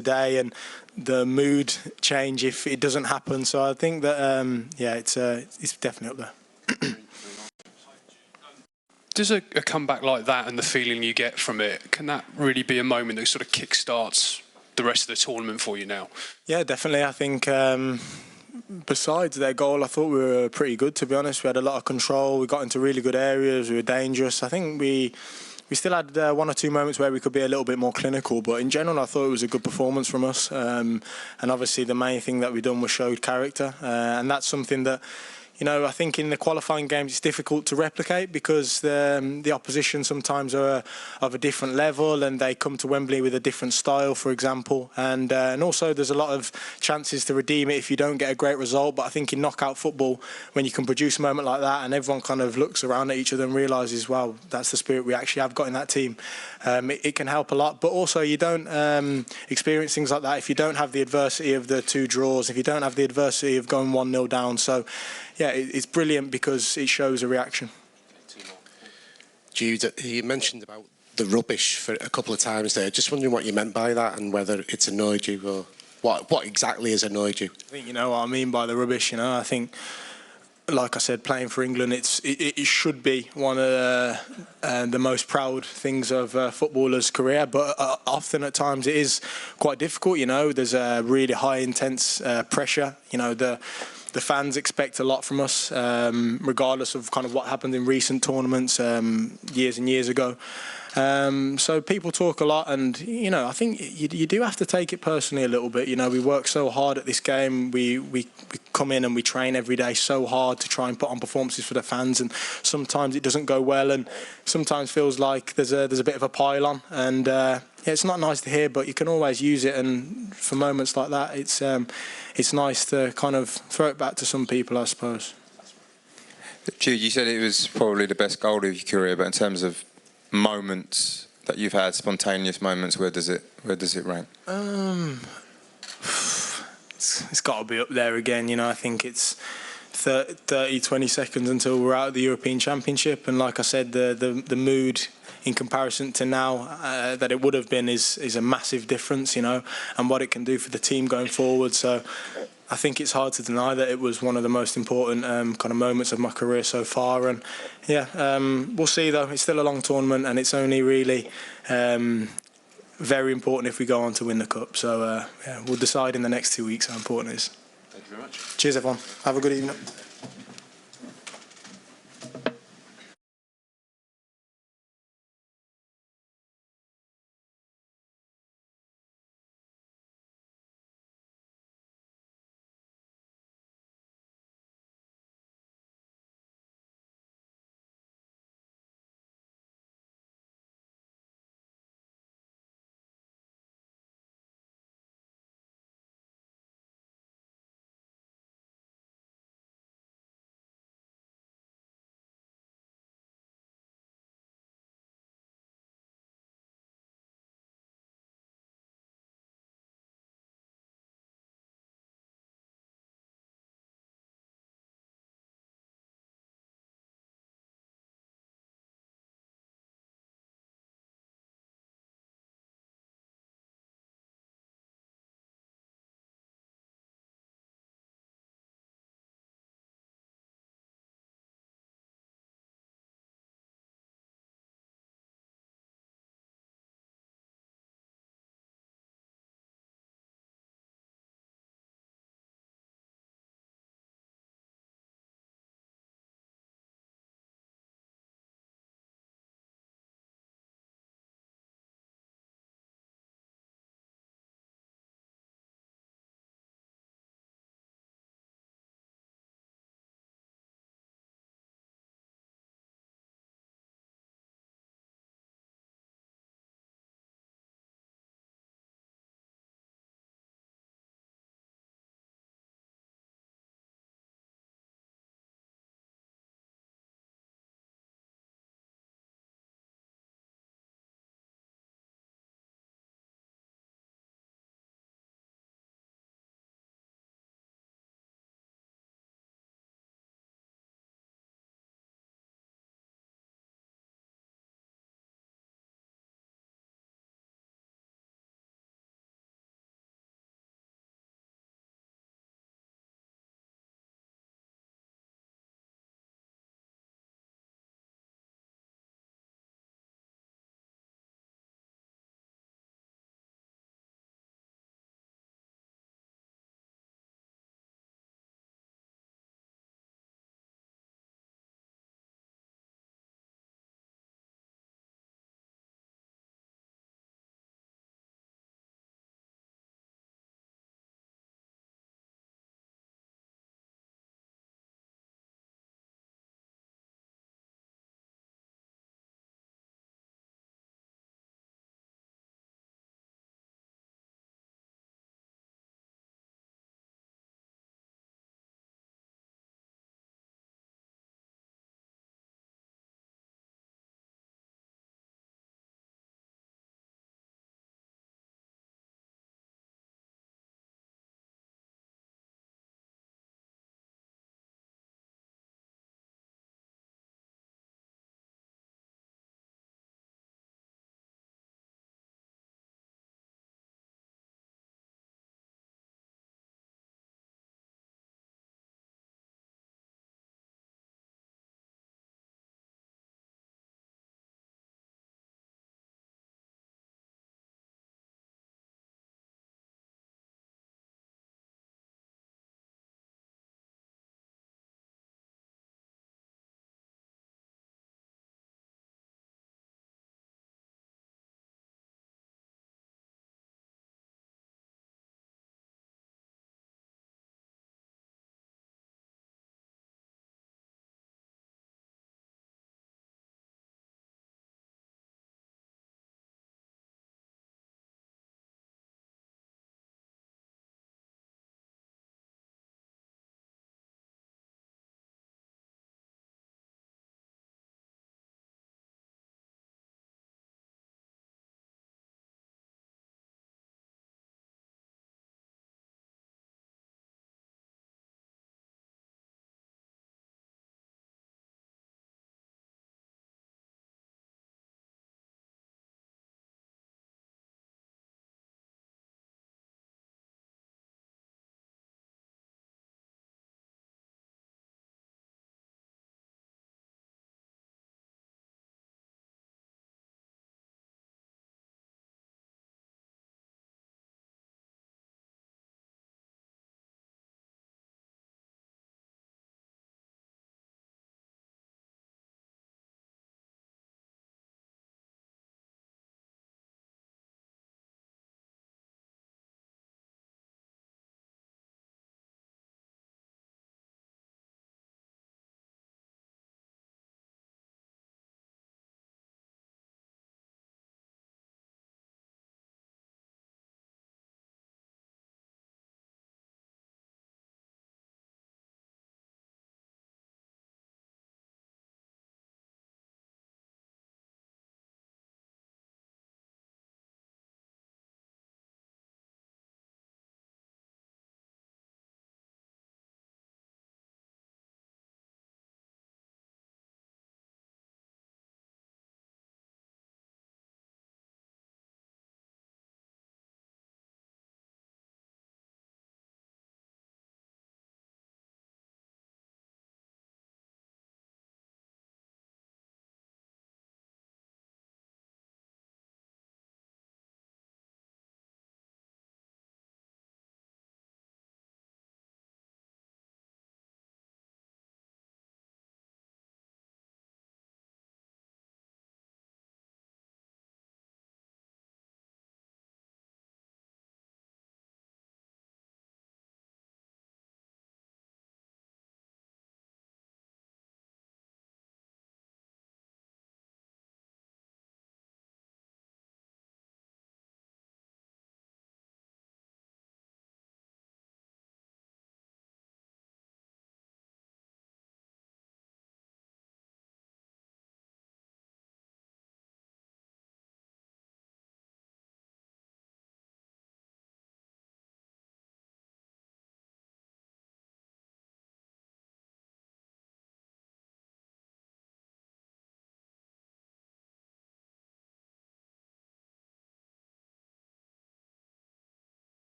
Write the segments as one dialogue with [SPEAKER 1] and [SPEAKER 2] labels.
[SPEAKER 1] day and the mood change if it doesn't happen. So I think that yeah, it's definitely up there.
[SPEAKER 2] Does a comeback like that and the feeling you get from it, can that really be a moment that sort of kick-starts the rest of the tournament for you now? Yeah, definitely. I think besides their goal, I thought we were pretty good, to be honest. We had a lot of control. We got into really good areas. We were dangerous. I think we still had one or two moments where we could be a little bit more clinical, but in general I thought it was a good performance from us. And obviously the main thing that we done was showed character, and that's something that, you know, I think in the qualifying games it's difficult to replicate because the opposition sometimes are of a different level and they come to Wembley with a different style, for example. And also there's a lot of chances to redeem it if you don't get a great result. But I think in knockout football, when you can produce a moment like that and everyone kind of looks around at each other and realises, wow, that's the spirit we actually have got in that team, it can help a lot. But also you don't experience things like that if you don't have the adversity of the 2 draws, if you don't have the adversity of going 1-0 down. So yeah, it's brilliant because it shows a reaction.
[SPEAKER 3] Jude, you mentioned about the rubbish for a couple of times there. Just wondering what you meant by that and whether it's annoyed you or what exactly has annoyed you.
[SPEAKER 1] I think you know what I mean by the rubbish. You know, I think, like I said, playing for England, it should be one of the most proud things of a footballer's career. But often at times it is quite difficult. You know, there's a really high intense pressure. You know, the fans expect a lot from us, regardless of kind of what happened in recent tournaments years and years ago. So people talk a lot, and you know, I think you do have to take it personally a little bit. You know, we work so hard at this game. We come in and we train every day so hard to try and put on performances for the fans, and sometimes it doesn't go well, and sometimes feels like there's a bit of a pile on, and yeah, it's not nice to hear, but you can always use it. And for moments like that, it's nice to kind of throw it back to some people, I suppose.
[SPEAKER 4] Jude, you said it was probably the best goal of your career, but in terms of moments that you've had, spontaneous moments, where does it rank?
[SPEAKER 1] It's got to be up there again. You know, I think it's 20 seconds until we're out of the European Championship, and like I said, the mood in comparison to now that it would have been is a massive difference, you know, and what it can do for the team going forward. So I think it's hard to deny that it was one of the most important kind of moments of my career so far. And yeah, we'll see though. It's still a long tournament, and it's only really very important if we go on to win the cup. So yeah, we'll decide in the next 2 weeks how important it is.
[SPEAKER 4] Thank you very much.
[SPEAKER 1] Cheers, everyone. Have a good evening.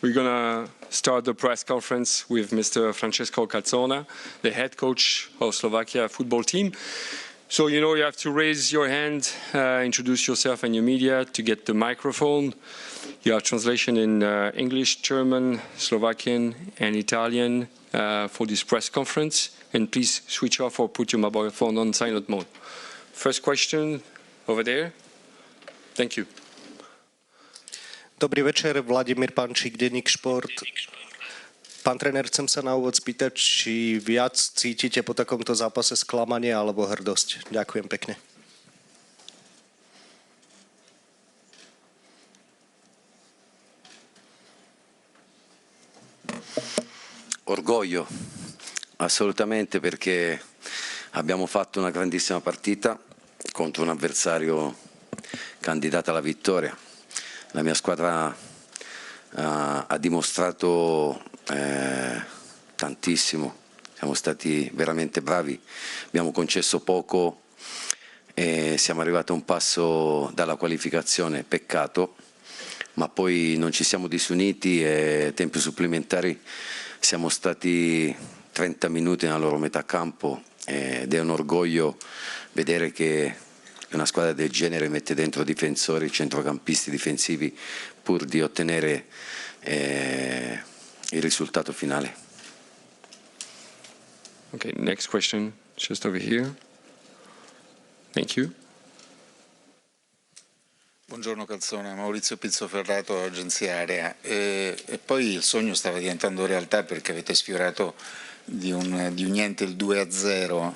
[SPEAKER 5] we're going to start the press conference with Mr. Francesco CALZONA, the head coach of Slovakia football team. So, you know, you have to raise your hand, introduce yourself and your media to get the microphone. You have translation in English, German, Slovakian, and Italian for this press conference. And please switch off or put your mobile phone on silent mode. First question over there. Thank you.
[SPEAKER 6] Dobrý večer, Vladimír Pančík, Denník Šport. Pán tréner, chcem sa na úvod spýtať, či viac cítite po takomto zápase sklamanie alebo hrdosť. Ďakujem pekne.
[SPEAKER 7] Orgoglio, assolutamente, perché abbiamo fatto una grandissima partita contro un avversario candidato alla vittoria. La mia squadra ha dimostrato tantissimo, siamo stati veramente bravi, abbiamo concesso poco e siamo arrivati a un passo dalla qualificazione, peccato, ma poi non ci siamo disuniti e tempi supplementari siamo stati 30 minuti nella loro metà campo ed è un orgoglio vedere che una squadra del genere mette dentro difensori, centrocampisti difensivi pur di ottenere il risultato finale.
[SPEAKER 5] Okay, next question, just over here. Thank you.
[SPEAKER 8] Buongiorno Calzona, Maurizio Pizzoferrato, agenzia Area. E poi il sogno stava diventando realtà perché avete sfiorato di un niente il 2-0.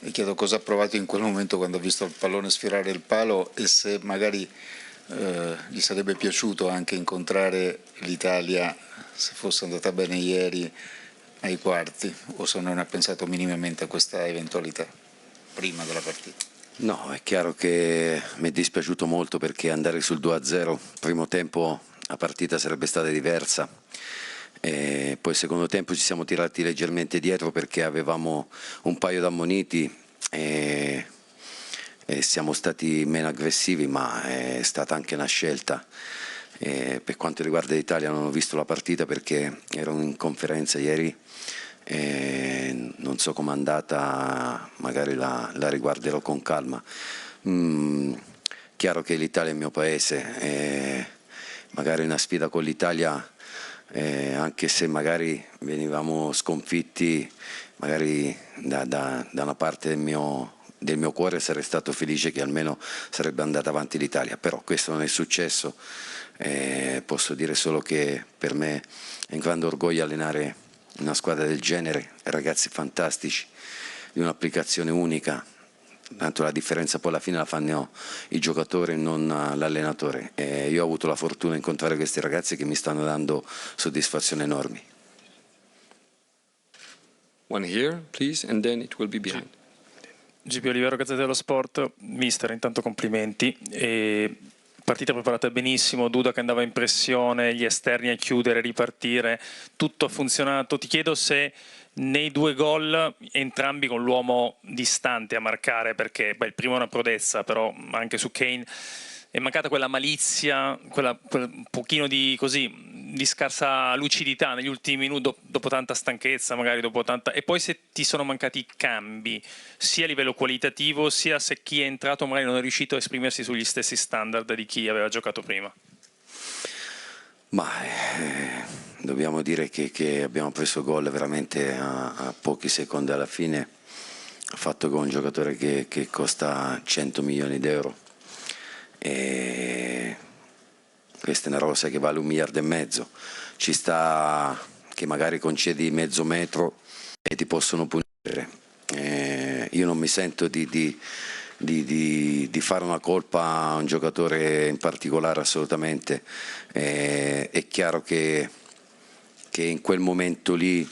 [SPEAKER 8] E chiedo cosa ha provato in quel momento quando ha visto il pallone sfiorare il palo e se magari gli sarebbe piaciuto anche incontrare l'Italia, se fosse andata bene ieri, ai quarti, o se non ha pensato minimamente a questa eventualità prima della partita.
[SPEAKER 7] No, è chiaro che mi è dispiaciuto molto perché andare sul 2-0, primo tempo la partita sarebbe stata diversa. E poi secondo tempo ci siamo tirati leggermente dietro perché avevamo un paio d'ammoniti e siamo stati meno aggressivi, ma è stata anche una scelta. Per quanto riguarda l'Italia non ho visto la partita perché ero in conferenza ieri e non so com'è andata, magari la riguarderò con calma. Chiaro che l'Italia è il mio paese e magari una sfida con l'Italia, anche se magari venivamo sconfitti, magari da una parte del mio cuore sarei stato felice che almeno sarebbe andata avanti l'Italia, però questo non è successo. Posso dire solo che per me è un grande orgoglio allenare una squadra del genere, ragazzi fantastici, di un'applicazione unica. Tanto la differenza poi alla fine la fanno i giocatori e non l'allenatore. Io ho avuto la fortuna di incontrare questi ragazzi che mi stanno dando soddisfazioni enormi.
[SPEAKER 5] One here, please, and then it will be behind.
[SPEAKER 9] GP Olivero, Gazzetta dello Sport. Mister, intanto complimenti. Partita preparata benissimo, Duda che andava in pressione, gli esterni a chiudere, ripartire, tutto ha funzionato. Ti chiedo se nei due gol, entrambi con l'uomo distante a marcare, perché il primo è una prodezza, però anche su Kane è mancata quella malizia, quel pochino di scarsa lucidità negli ultimi minuti, dopo tanta stanchezza, magari dopo tanta... E poi se ti sono mancati cambi, sia a livello qualitativo, sia se chi è entrato magari non è riuscito a esprimersi sugli stessi standard di chi aveva giocato prima.
[SPEAKER 7] Ma dobbiamo dire che abbiamo preso gol veramente a pochi secondi alla fine, fatto con un giocatore che costa 100 milioni d'euro. E questa è una rosa che vale 1,5 miliardi. Ci sta che magari concedi mezzo metro e ti possono punire. Io non mi sento di fare una colpa a un giocatore in particolare, assolutamente. È chiaro che in quel momento lì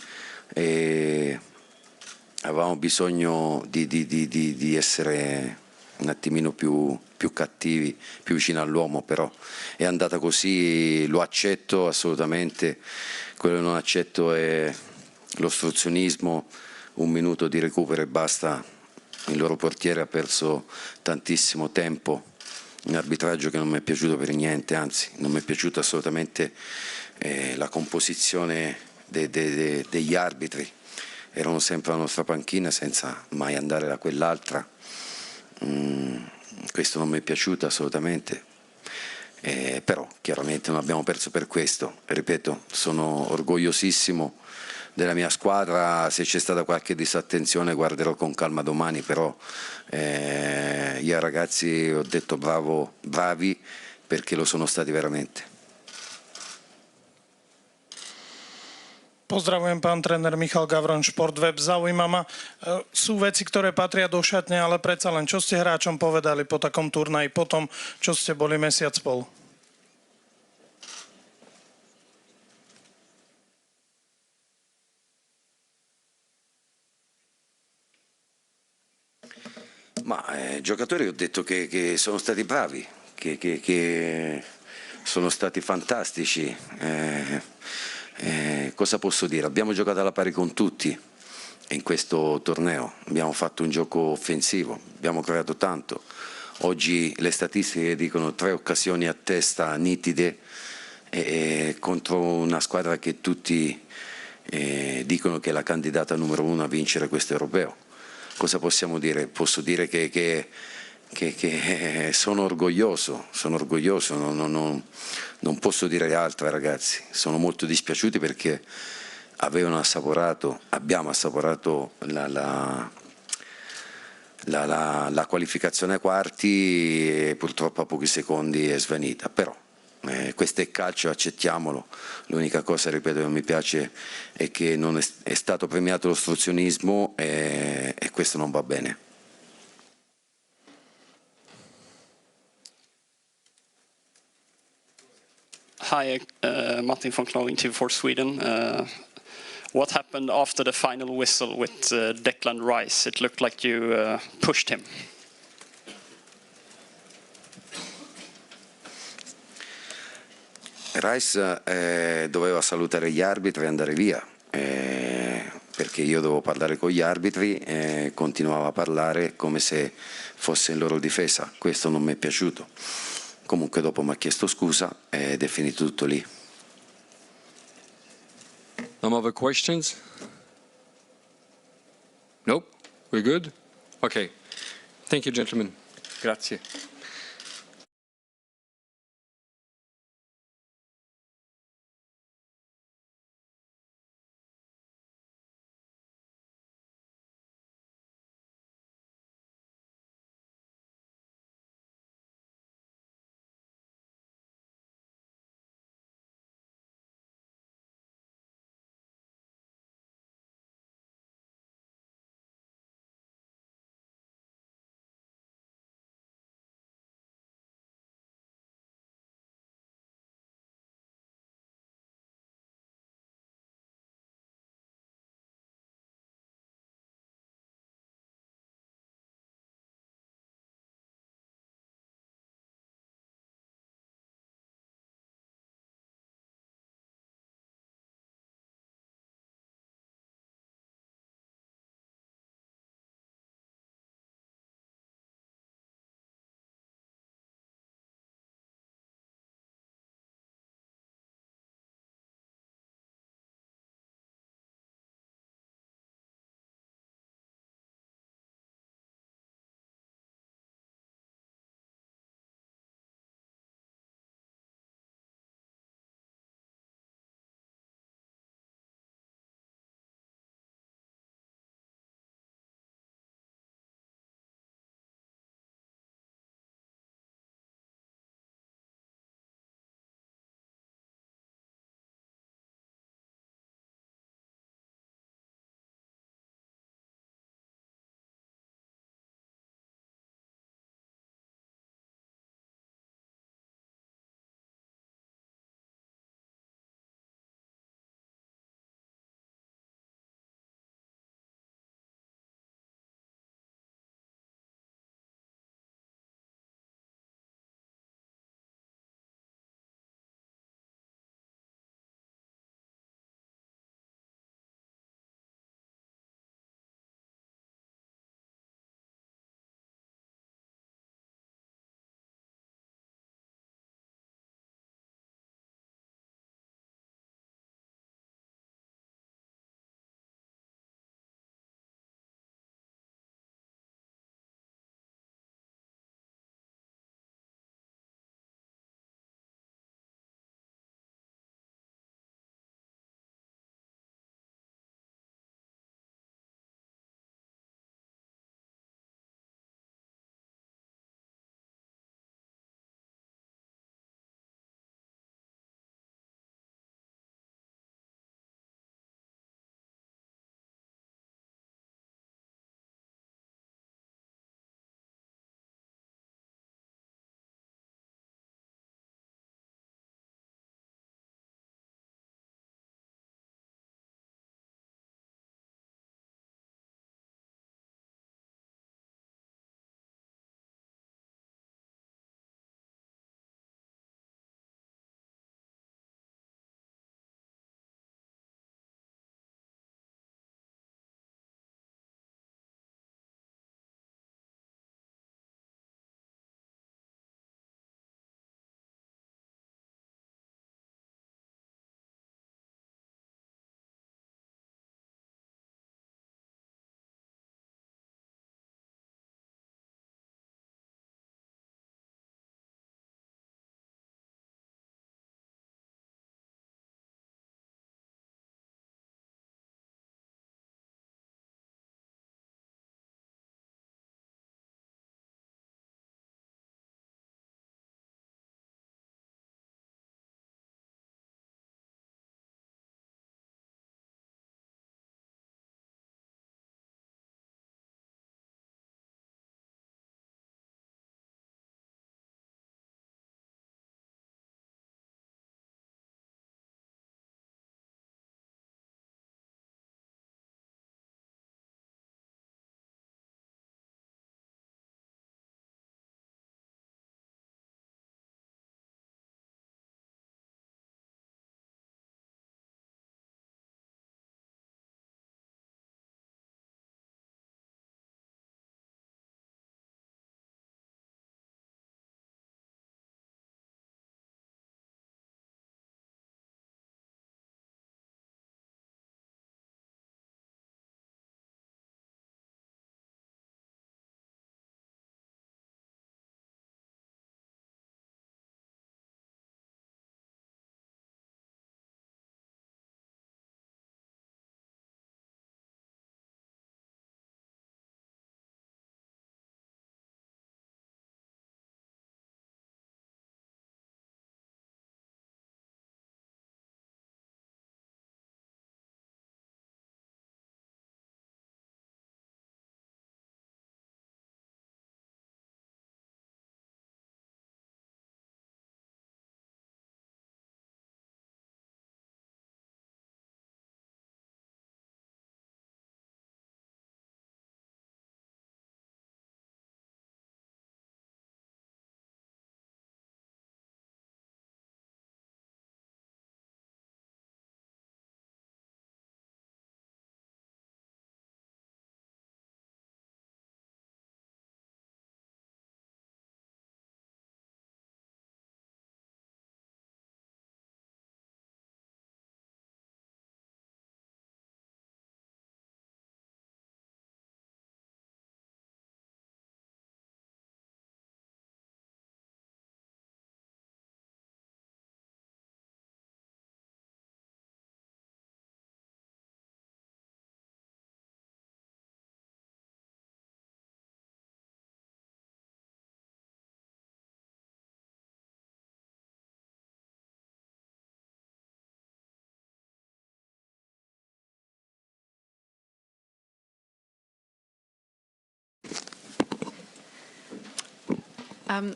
[SPEAKER 7] avevamo bisogno di essere un attimino più cattivi, più vicino all'uomo, però è andata così, lo accetto assolutamente. Quello che non accetto è l'ostruzionismo, 1 minuto di recupero e basta. Il loro portiere ha perso tantissimo tempo, un arbitraggio che non mi è piaciuto per niente, anzi non mi è piaciuto assolutamente la composizione degli arbitri, erano sempre alla nostra panchina senza mai andare da quell'altra. Questo non mi è piaciuto assolutamente, però chiaramente non abbiamo perso per questo. Ripeto, sono orgogliosissimo della mia squadra, se c'è stata qualche disattenzione guarderò con calma domani, però io ai ragazzi ho detto bravi, perché lo sono stati veramente.
[SPEAKER 10] Pozdravujem, pán tréner Michal Gavron, Športweb. Zaujíma ma, sú veci, ktoré patria do šatne, ale predsa len, čo ste hráčom povedali po takom turnaji, po tom, čo ste boli mesiac spolu?
[SPEAKER 7] Ma giocatori ho detto che sono stati bravi, che sono stati fantastici. Cosa posso dire? Abbiamo giocato alla pari con tutti in questo torneo, abbiamo fatto un gioco offensivo, abbiamo creato tanto. Oggi le statistiche dicono 3 occasioni a testa nitide contro una squadra che tutti dicono che è la candidata numero 1 a vincere questo europeo. Cosa possiamo dire? Posso dire che sono orgoglioso, non posso dire altro ai ragazzi, sono molto dispiaciuti perché abbiamo assaporato la qualificazione ai quarti e purtroppo a pochi secondi è svanita, però questo è calcio, accettiamolo. L'unica cosa, ripeto, che non mi piace è che non è stato premiato l'ostruzionismo e questo non va bene.
[SPEAKER 11] Hi, Martin von Knowing, TV4 Sweden. What happened after the final whistle with Declan Rice? It looked like you pushed him.
[SPEAKER 7] Rice doveva salutare gli arbitri e andare via, perché io dovevo parlare con gli arbitri e continuava a parlare come se fosse in loro difesa. Questo non mi è piaciuto. Comunque dopo mi ha chiesto scusa ed è finito tutto lì.
[SPEAKER 5] Some other questions? Nope? We're good? Okay. Thank you, gentlemen. Grazie.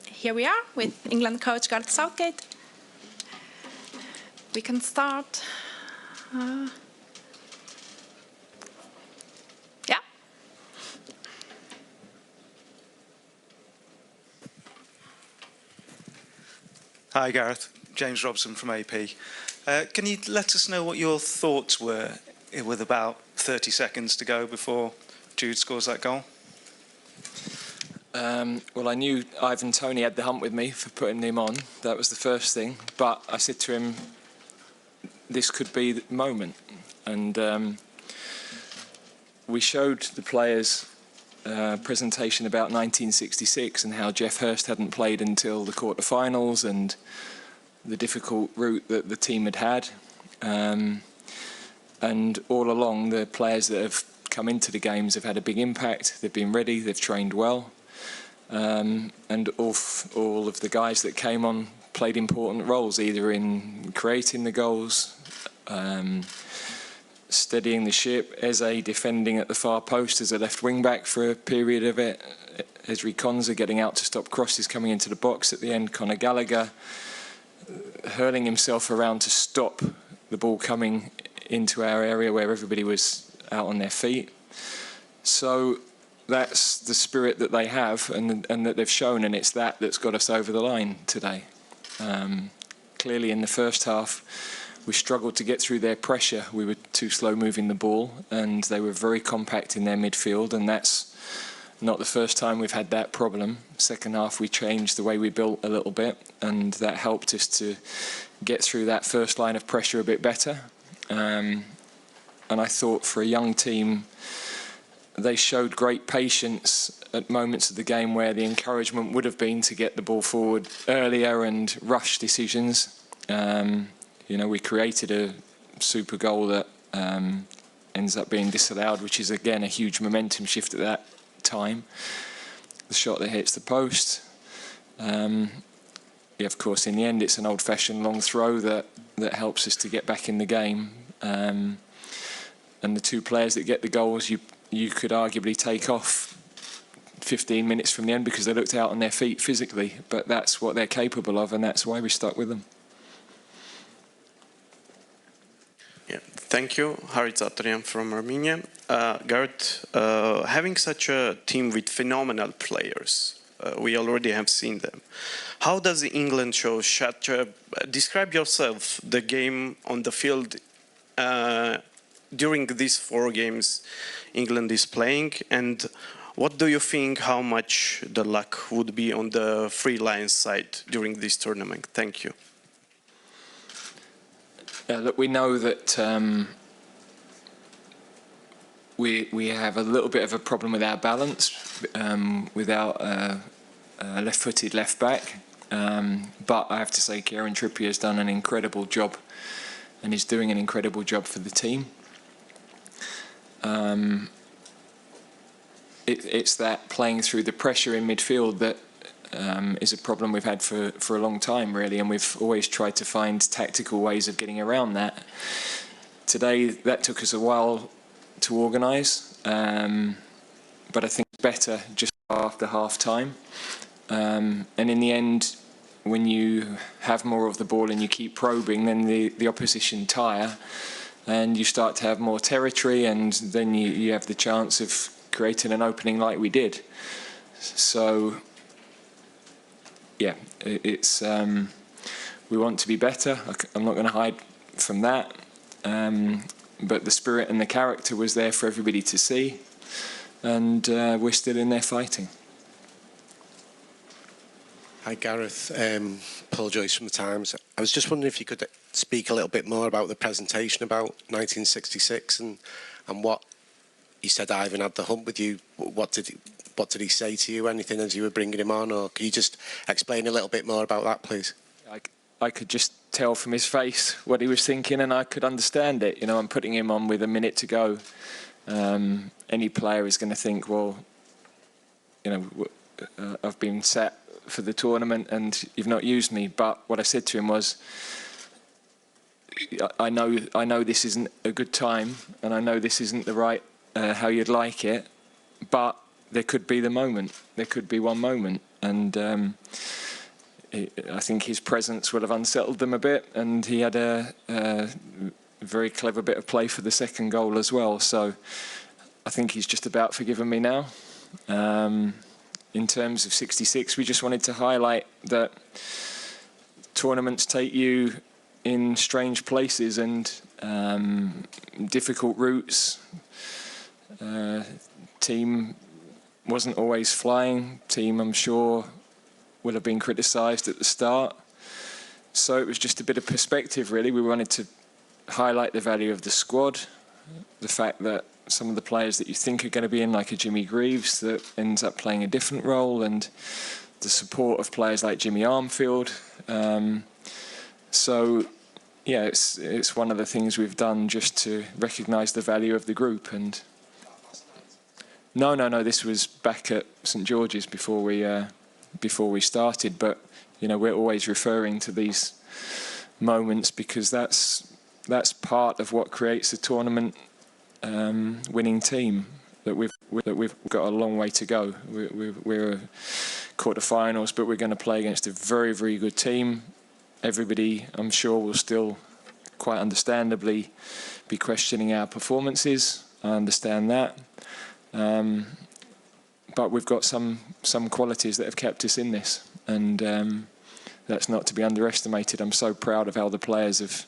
[SPEAKER 12] Here we are with England coach Gareth Southgate. We can start. Yeah.
[SPEAKER 13] Hi Gareth, James Robson from AP. Can you let us know what your thoughts were with about 30 seconds to go before Jude scores that goal?
[SPEAKER 14] Well, I knew Ivan Toney had the hump with me for putting him on. That was the first thing. But I said to him, this could be the moment. And we showed the players presentation about 1966 and how Jeff Hurst hadn't played until the quarterfinals and the difficult route that the team had had. And all along, the players that have come into the games have had a big impact. They've been ready, they've trained well. And all of the guys that came on played important roles, either in creating the goals, steadying the ship, Eze defending at the far post as a left wing-back for a period of it, Ezri Konsa getting out to stop crosses coming into the box at the end, Conor Gallagher hurling himself around to stop the ball coming into our area where everybody was out on their feet. So that's the spirit that they have and that they've shown, and it's that's got us over the line today. Clearly in the first half we struggled to get through their pressure. We were too slow moving the ball and they were very compact in their midfield, and that's not the first time we've had that problem. Second half we changed the way we built a little bit, and that helped us to get through that first line of pressure a bit better. And I thought for a young team they showed great patience at moments of the game where the encouragement would have been to get the ball forward earlier and rush decisions. You know, we created a super goal that ends up being disallowed, which is again a huge momentum shift at that time. The shot that hits the post. Yeah, of course, in the end, it's an old-fashioned long throw that helps us to get back in the game. And the two players that get the goals, you could arguably take off 15 minutes from the end because they looked out on their feet physically, but that's what they're capable of, and that's why we stuck with them.
[SPEAKER 15] Yeah, thank you. Harit Zatorian from Armenia. Gareth, having such a team with phenomenal players, we already have seen them. How does England show describe yourself, the game on the field during these 4 games England is playing, and what do you think how much the luck would be on the Free Lions side during this tournament? Thank you.
[SPEAKER 14] Look, we know that we have a little bit of a problem with our balance without a left-footed left-back, but I have to say Kieran Trippier has done an incredible job and is doing an incredible job for the team. It's that playing through the pressure in midfield that is a problem we've had for a long time, really, and we've always tried to find tactical ways of getting around that. Today, that took us a while to organise, but I think better just after half-time. And in the end, when you have more of the ball and you keep probing, then the opposition tire, and you start to have more territory, and then you have the chance of creating an opening like we did. So, yeah, it's we want to be better. I'm not going to hide from that. But the spirit and the character was there for everybody to see, and we're still in there fighting.
[SPEAKER 3] Hi Gareth, Paul Joyce from The Times. I was just wondering if you could speak a little bit more about the presentation about 1966 and what you said. Ivan had the hump with you. What did he say to you? Anything as you were bringing him on, or can you just explain a little bit more about that, please?
[SPEAKER 14] I could just tell from his face what he was thinking, and I could understand it. You know, I'm putting him on with a minute to go. Any player is going to think, well, you know, I've been set for the tournament and you've not used me. But what I said to him was, I know this isn't a good time, and I know this isn't the right how you'd like it, but there could be the moment. There could be one moment, and I think his presence will have unsettled them a bit, and he had a very clever bit of play for the second goal as well. So I think he's just about forgiven me now. In terms of 66, we just wanted to highlight that tournaments take you in strange places and difficult routes. Team wasn't always flying. Team, I'm sure, will have been criticised at the start. So it was just a bit of perspective, really. We wanted to highlight the value of the squad, the fact that some of the players that you think are going to be in, like a Jimmy Greaves, that ends up playing a different role, and the support of players like Jimmy Armfield. So, yeah, it's one of the things we've done just to recognise the value of the group. And no, this was back at St George's before we started. But you know, we're always referring to these moments because that's part of what creates a tournament winning team. That we've got a long way to go. We're quarterfinals, but we're going to play against a very, very good team. Everybody, I'm sure, will still quite understandably be questioning our performances. I understand that. But we've got some qualities that have kept us in this, and that's not to be underestimated. I'm so proud of how the players have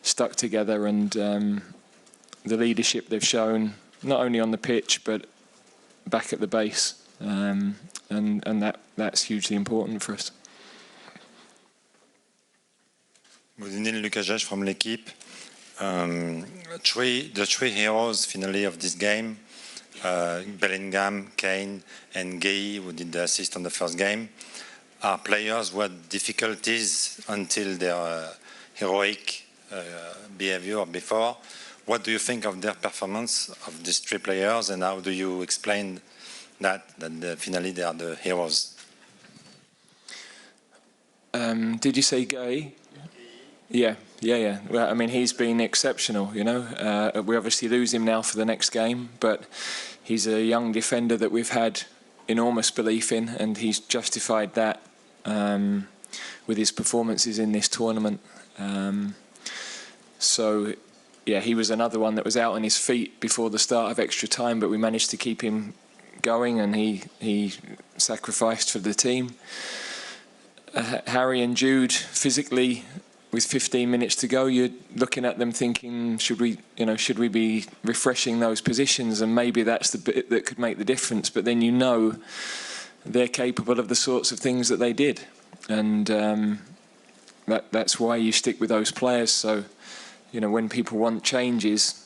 [SPEAKER 14] stuck together and the leadership they've shown, not only on the pitch but back at the base, and that's hugely important for us.
[SPEAKER 16] Good evening, Lucas Judge from L'Equipe. The three heroes finally of this game, Bellingham, Kane and Gay, who did the assist on the first game, are players who had difficulties until their heroic behavior before. What do you think of their performance of these three players, and how do you explain that finally they are the heroes?
[SPEAKER 14] Did you say Gay? Yeah. Well, I mean, he's been exceptional, you know. We obviously lose him now for the next game, but he's a young defender that we've had enormous belief in, and he's justified that with his performances in this tournament. So, yeah, he was another one that was out on his feet before the start of extra time, but we managed to keep him going, and he sacrificed for the team. Harry and Jude, physically, with 15 minutes to go, you're looking at them thinking, should we be refreshing those positions? And maybe that's the bit that could make the difference. But then you know they're capable of the sorts of things that they did, and that's why you stick with those players. So, you know, when people want changes,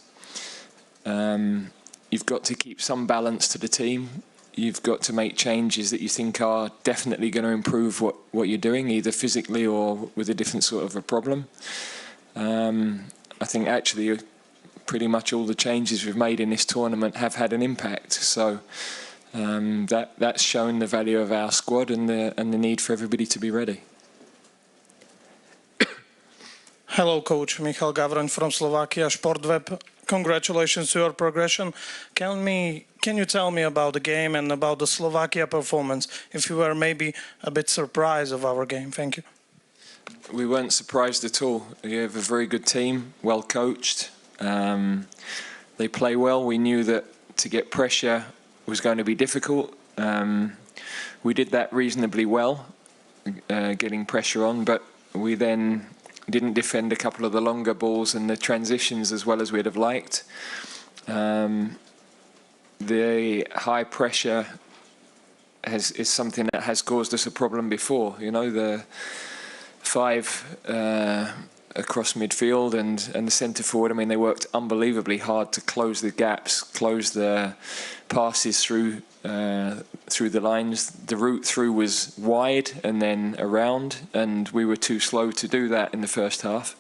[SPEAKER 14] you've got to keep some balance to the team. You've got to make changes that you think are definitely going to improve what you're doing, either physically or with a different sort of a problem. I think actually pretty much all the changes we've made in this tournament have had an impact. So that's shown the value of our squad and the need for everybody to be ready.
[SPEAKER 10] Hello, Coach. Michal Gavroň from Slovakia, Sportweb. Congratulations to your progression. Can you tell me about the game and about the Slovakia performance, if you were maybe a bit surprised of our game? Thank you.
[SPEAKER 14] We weren't surprised at all. We have a very good team, well coached. They play well. We knew that to get pressure was going to be difficult. We did that reasonably well, getting pressure on, but we then didn't defend a couple of the longer balls and the transitions as well as we'd have liked. The high pressure is something that has caused us a problem before. You know, the five across midfield and the centre forward, I mean, they worked unbelievably hard to close the gaps, close the passes through the lines. The route through was wide and then around, and we were too slow to do that in the first half.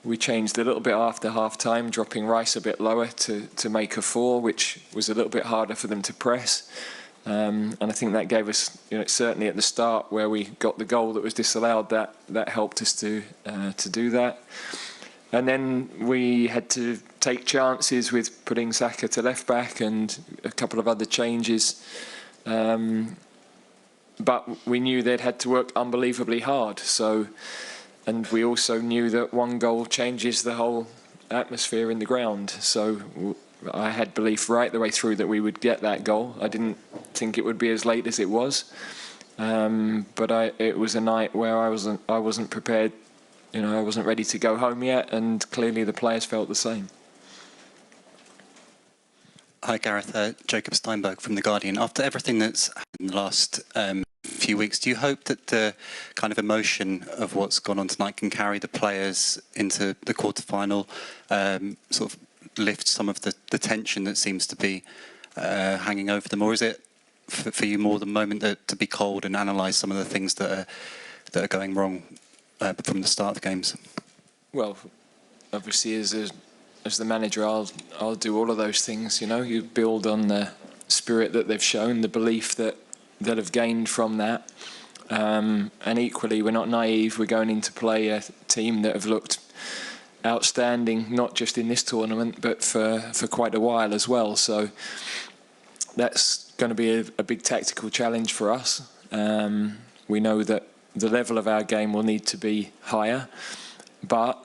[SPEAKER 14] We changed a little bit after half-time, dropping Rice a bit lower to make a 4, which was a little bit harder for them to press. And I think that gave us, you know, certainly at the start where we got the goal that was disallowed, that helped us to do that. And then we had to take chances with putting Saka to left back and a couple of other changes but we knew they'd had to work unbelievably hard. So, and we also knew that one goal changes the whole atmosphere in the ground. So I had belief right the way through that we would get that goal. I didn't think it would be as late as it was, but it was a night where I wasn't prepared. You know, I wasn't ready to go home yet, and clearly the players felt the same.
[SPEAKER 17] Hi Gareth, Jacob Steinberg from The Guardian. After everything that's happened in the last few weeks, do you hope that the kind of emotion of what's gone on tonight can carry the players into the quarter-final, sort of lift some of the tension that seems to be hanging over them? Or is it for you more the moment to be cold and analyse some of the things that are going wrong from the start of the games?
[SPEAKER 14] Well, obviously as the manager, I'll do all of those things. You know, you build on the spirit that they've shown, the belief that have gained from that, and equally, we're not naive. We're going in to play a team that have looked outstanding, not just in this tournament, but for quite a while as well. So that's going to be a big tactical challenge for us. We know that the level of our game will need to be higher, but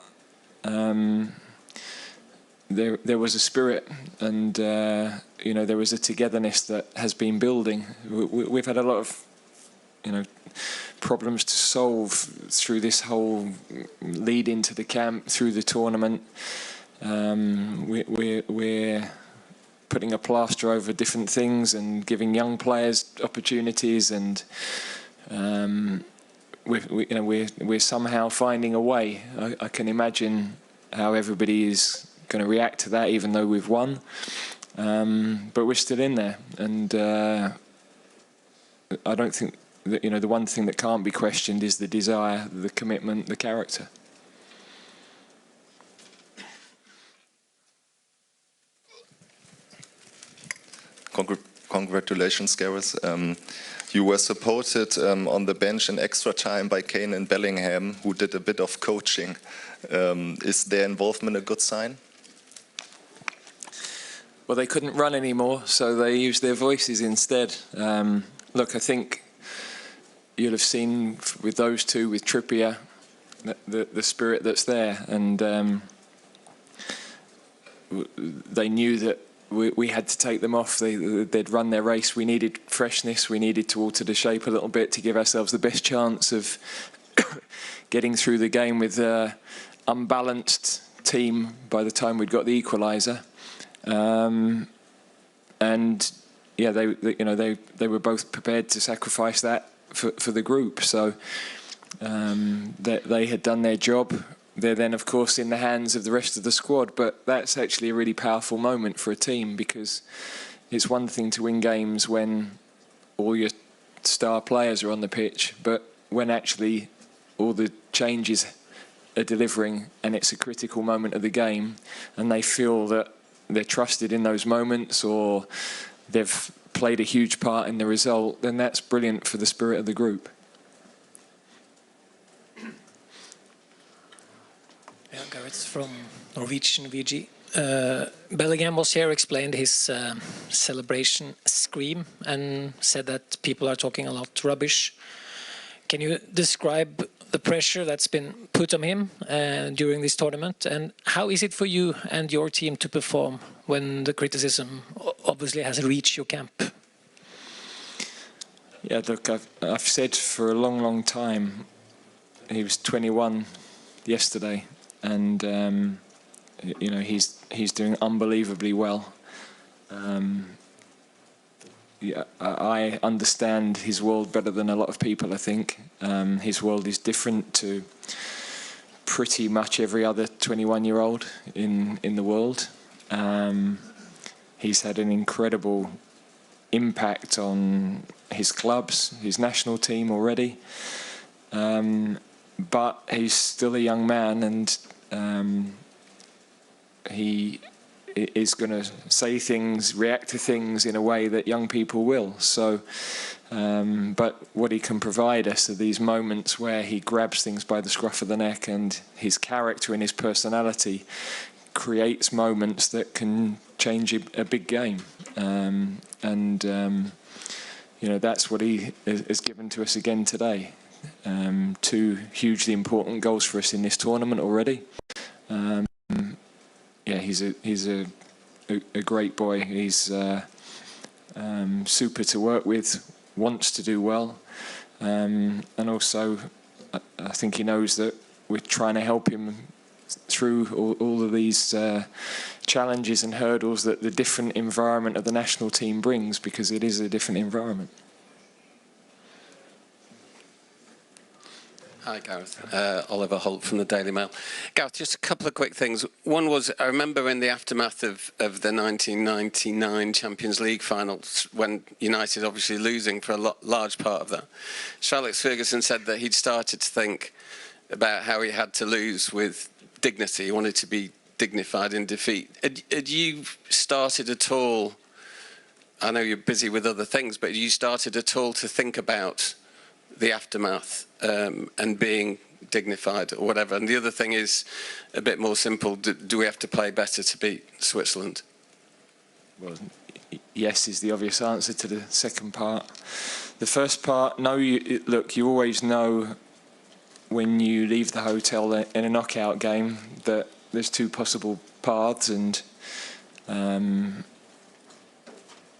[SPEAKER 14] there was a spirit, and you know, there was a togetherness that has been building. We've had a lot of, you know, problems to solve through this whole lead into the camp, through the tournament. We're putting a plaster over different things and giving young players opportunities, and we're somehow finding a way. I can imagine how everybody is going to react to that, even though we've won. But we're still in there, and I don't think that, you know, the one thing that can't be questioned is the desire, the commitment, the character.
[SPEAKER 18] Congratulations, Gareth. You were supported on the bench in extra time by Kane and Bellingham, who did a bit of coaching. Is their involvement a good sign?
[SPEAKER 14] Well, they couldn't run anymore, so they used their voices instead. Look, I think you'll have seen with those two, with Trippier, the spirit that's there, and they knew that we had to take them off. They'd run their race. We needed freshness. We needed to alter the shape a little bit to give ourselves the best chance of getting through the game with an unbalanced team by the time we'd got the equaliser. And yeah, they were both prepared to sacrifice that for the group. So they had done their job. They're then, of course, in the hands of the rest of the squad. But that's actually a really powerful moment for a team, because it's one thing to win games when all your star players are on the pitch, but when actually all the changes are delivering and it's a critical moment of the game, and they feel that they're trusted in those moments, or they've played a huge part in the result, then that's brilliant for the spirit of the group.
[SPEAKER 19] Yeah, Gareth from Norwegian VG. Bellingham was here, explained his celebration scream and said that people are talking a lot rubbish. Can you describe the pressure that's been put on him during this tournament, and how is it for you and your team to perform when the criticism obviously has reached your camp?
[SPEAKER 14] Yeah, look, I've said for a long time, he was 21 yesterday, and you know, he's doing unbelievably well. Yeah, I understand his world better than a lot of people, I think. His world is different to pretty much every other 21-year-old in the world. He's had an incredible impact on his clubs, his national team already. But he's still a young man, and he is going to say things, react to things in a way that young people will. So, but what he can provide us are these moments where he grabs things by the scruff of the neck, and his character and his personality creates moments that can change a big game. you know, that's what he has given to us again today. 2 hugely important goals for us in this tournament already. Yeah, he's a great boy. He's super to work with, wants to do well, and also I think he knows that we're trying to help him through all of these challenges and hurdles that the different environment of the national team brings, because it is a different environment.
[SPEAKER 20] Hi Gareth, Oliver Holt from the Daily Mail. Gareth, just a couple of quick things. One was, I remember in the aftermath of the 1999 Champions League finals, when United obviously losing for a large part of that, Sir Alex Ferguson said that he'd started to think about how he had to lose with dignity. He wanted to be dignified in defeat. Had you started at all, I know you're busy with other things, but had you started at all to think about the aftermath and being dignified or whatever? And the other thing is a bit more simple. Do we have to play better to beat Switzerland?
[SPEAKER 14] Well, yes is the obvious answer to the second part. The first part, no. Look, you always know when you leave the hotel in a knockout game that there's 2 possible paths, and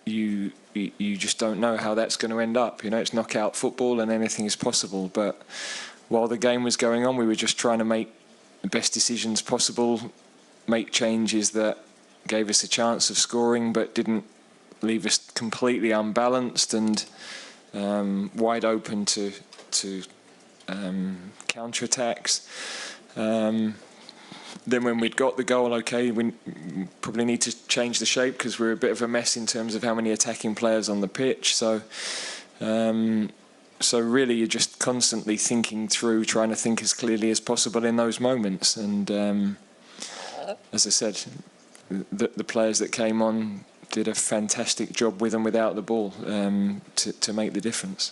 [SPEAKER 14] you just don't know how that's going to end up. You know, it's knockout football and anything is possible. But while the game was going on, we were just trying to make the best decisions possible, make changes that gave us a chance of scoring but didn't leave us completely unbalanced and wide open to counter-attacks. Then when we'd got the goal, okay, we probably need to change the shape because we're a bit of a mess in terms of how many attacking players on the pitch. So really you're just constantly thinking through, trying to think as clearly as possible in those moments. And as I said, the players that came on did a fantastic job with and without the ball to make the difference.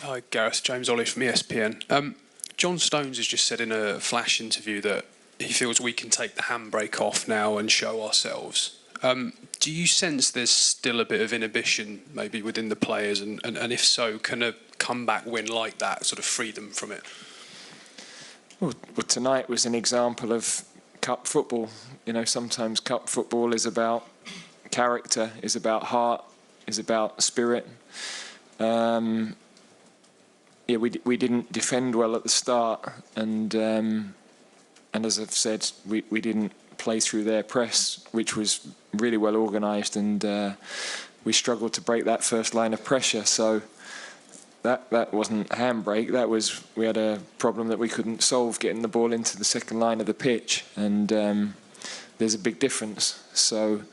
[SPEAKER 2] Hi, Gareth. James Ollie from ESPN. John Stones has just said in a flash interview that he feels we can take the handbrake off now and show ourselves. Do you sense there's still a bit of inhibition maybe within the players, and if so, can a comeback win like that sort of free them from it?
[SPEAKER 14] Well, tonight was an example of cup football. You know, sometimes cup football is about character, is about heart, is about spirit. Yeah, we didn't defend well at the start, and as I've said, we didn't play through their press, which was really well organised, and we struggled to break that first line of pressure. So that wasn't handbrake. That was, we had a problem that we couldn't solve getting the ball into the second line of the pitch, and there's a big difference. So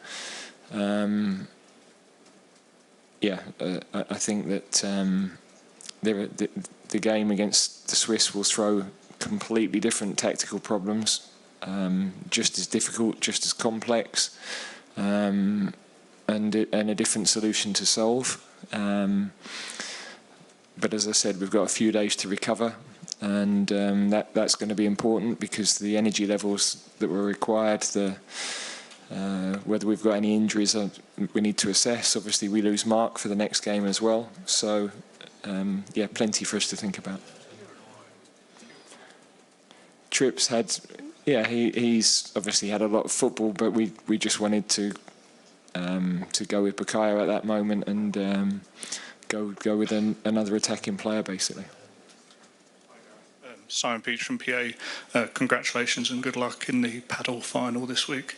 [SPEAKER 14] yeah, I think that. The game against the Swiss will throw completely different tactical problems, just as difficult, just as complex, and a different solution to solve. But as I said, we've got a few days to recover, and that's going to be important because the energy levels that were required, whether we've got any injuries, we need to assess. Obviously, we lose Mark for the next game as well, so. Yeah, plenty for us to think about. Trips had, yeah, he's obviously had a lot of football, but we just wanted to go with Bukayo at that moment and go with another attacking player, basically.
[SPEAKER 21] Simon Peach from PA. Congratulations and good luck in the paddle final this week.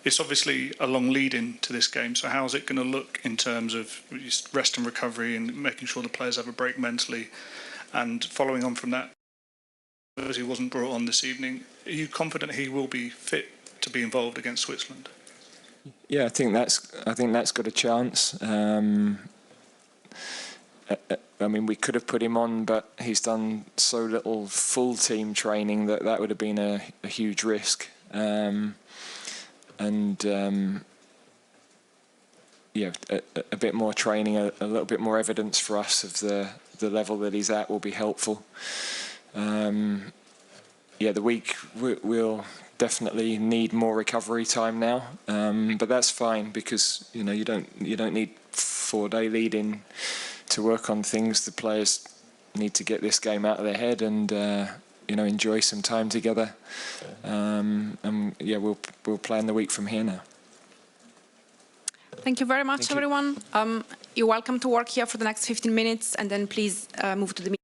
[SPEAKER 21] It's obviously a long lead-in to this game, so how's it going to look in terms of rest and recovery and making sure the players have a break mentally? And following on from that, as he wasn't brought on this evening, are you confident he will be fit to be involved against Switzerland?
[SPEAKER 14] Yeah, I think that's got a chance. I mean, we could have put him on, but he's done so little full team training that would have been a huge risk. Yeah, a bit more training, a little bit more evidence for us of the level that he's at will be helpful. yeah, the week we'll definitely need more recovery time now, but that's fine because you don't need 4-day lead-in to work on things. The players need to get this game out of their head and enjoy some time together. And yeah, we'll plan the week from here now.
[SPEAKER 12] Thank you very much, everyone. You're welcome to work here for the next 15 minutes, and then please move to the